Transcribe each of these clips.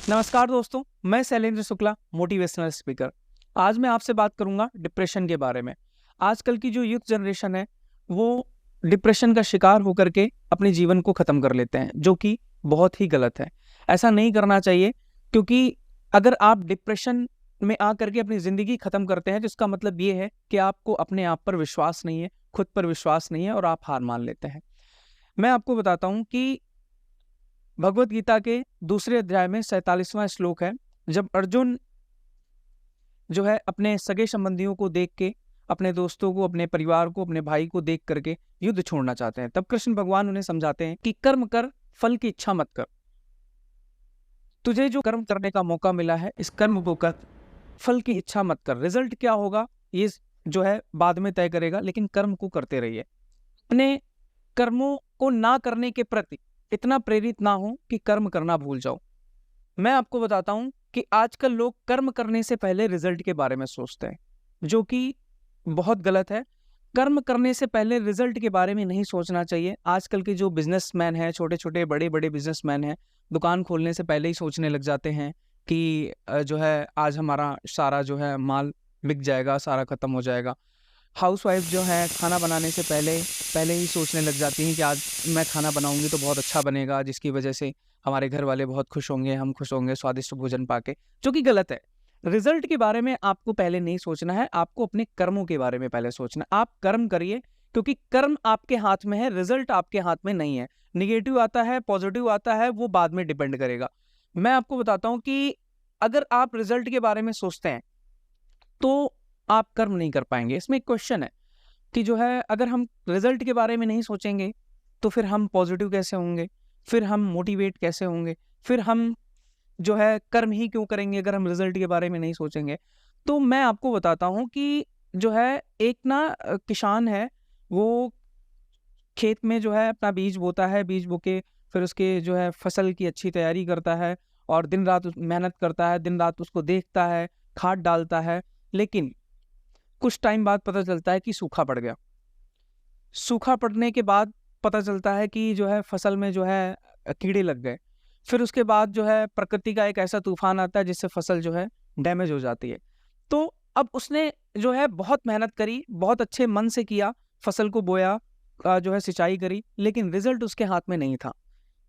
नमस्कार दोस्तों, मैं शैलेंद्र शुक्ला, मोटिवेशनल स्पीकर। आज मैं आपसे बात करूंगा डिप्रेशन के बारे में। आजकल की जो यूथ जनरेशन है, वो डिप्रेशन का शिकार होकर के अपने जीवन को ख़त्म कर लेते हैं, जो कि बहुत ही गलत है। ऐसा नहीं करना चाहिए, क्योंकि अगर आप डिप्रेशन में आकर के अपनी ज़िंदगी ख़त्म करते हैं, तो इसका मतलब ये है कि आपको अपने आप पर विश्वास नहीं है, खुद पर विश्वास नहीं है और आप हार मान लेते हैं। मैं आपको बताता हूँ कि भगवत गीता के दूसरे अध्याय में 47वां श्लोक है। जब अर्जुन जो है अपने सगे संबंधियों को देख के, अपने दोस्तों को, अपने परिवार को, अपने भाई को देख करके युद्ध छोड़ना चाहते हैं, तब कृष्ण भगवान उन्हें समझाते हैं कि कर्म कर, फल की इच्छा मत कर। तुझे जो कर्म करने का मौका मिला है, इस कर्म को कर, फल की इच्छा मत कर। रिजल्ट क्या होगा ये जो है बाद में तय करेगा, लेकिन कर्म को करते रहिए। अपने कर्मों को ना करने के प्रति इतना प्रेरित ना हो कि कर्म करना भूल जाओ। मैं आपको बताता हूं कि आजकल लोग कर्म करने से पहले रिजल्ट के बारे में सोचते हैं, जो कि बहुत गलत है। कर्म करने से पहले रिजल्ट के बारे में नहीं सोचना चाहिए। आजकल के जो बिजनेसमैन हैं, छोटे छोटे बड़े बड़े बिजनेसमैन हैं, दुकान खोलने से पहले ही सोचने लग जाते हैं कि जो है आज हमारा सारा जो है माल बिक जाएगा, सारा खत्म हो जाएगा। हाउसवाइफ जो है खाना बनाने से पहले पहले ही सोचने लग जाती हैं कि आज मैं खाना बनाऊंगी तो बहुत अच्छा बनेगा, जिसकी वजह से हमारे घर वाले बहुत खुश होंगे, हम खुश होंगे स्वादिष्ट भोजन पाके, जो कि गलत है। रिजल्ट के बारे में आपको पहले नहीं सोचना है, आपको अपने कर्मों के बारे में पहले सोचना है। आप कर्म करिए, क्योंकि कर्म आपके हाथ में है, रिजल्ट आपके हाथ में नहीं है। निगेटिव आता है, पॉजिटिव आता है, वो बाद में डिपेंड करेगा। मैं आपको बताता हूँ कि अगर आप रिजल्ट के बारे में सोचते हैं तो आप कर्म नहीं कर पाएंगे। इसमें एक क्वेश्चन है कि जो है अगर हम रिजल्ट के बारे में नहीं सोचेंगे तो फिर हम पॉजिटिव कैसे होंगे, फिर हम मोटिवेट कैसे होंगे, फिर हम जो है कर्म ही क्यों करेंगे अगर हम रिजल्ट के बारे में नहीं सोचेंगे। तो मैं आपको बताता हूँ कि जो है एक ना किसान है, वो खेत में जो है अपना बीज बोता है, बीज बो के फिर उसके जो है फसल की अच्छी तैयारी करता है और दिन रात मेहनत करता है, दिन रात उसको देखता है, खाद डालता है। लेकिन कुछ टाइम बाद पता चलता है कि सूखा पड़ गया। सूखा पड़ने के बाद पता चलता है कि जो है फसल में जो है कीड़े लग गए। फिर उसके बाद जो है प्रकृति का एक ऐसा तूफान आता है जिससे फसल जो है डैमेज हो जाती है। तो अब उसने जो है बहुत मेहनत करी, बहुत अच्छे मन से किया, फसल को बोया, जो है सिंचाई करी, लेकिन रिजल्ट उसके हाथ में नहीं था।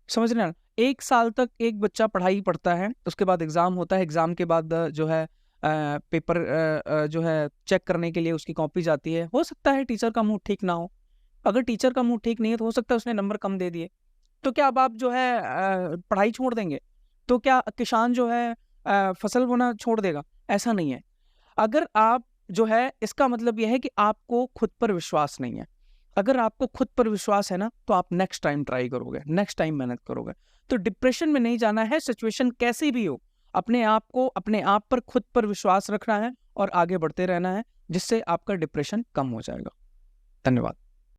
समझ रहे हैं ना? 1 साल तक एक बच्चा पढ़ाई पढ़ता है, उसके बाद एग्ज़ाम होता है, एग्ज़ाम के बाद जो है पेपर जो है चेक करने के लिए उसकी कॉपी जाती है। हो सकता है टीचर का मूड ठीक ना हो, अगर टीचर का मूड ठीक नहीं है तो हो सकता है उसने नंबर कम दे दिए। तो क्या अब आप जो है पढ़ाई छोड़ देंगे? तो क्या किसान जो है फसल बोना छोड़ देगा? ऐसा नहीं है। अगर आप जो है इसका मतलब ये है कि आपको खुद पर विश्वास नहीं है। अगर आपको खुद पर विश्वास है ना, तो आप नेक्स्ट टाइम ट्राई करोगे, नेक्स्ट टाइम मेहनत करोगे। तो डिप्रेशन में नहीं जाना है, सिचुएशन कैसी भी हो, अपने आप को, अपने आप पर, खुद पर विश्वास रखना है और आगे बढ़ते रहना है, जिससे आपका डिप्रेशन कम हो जाएगा। धन्यवाद।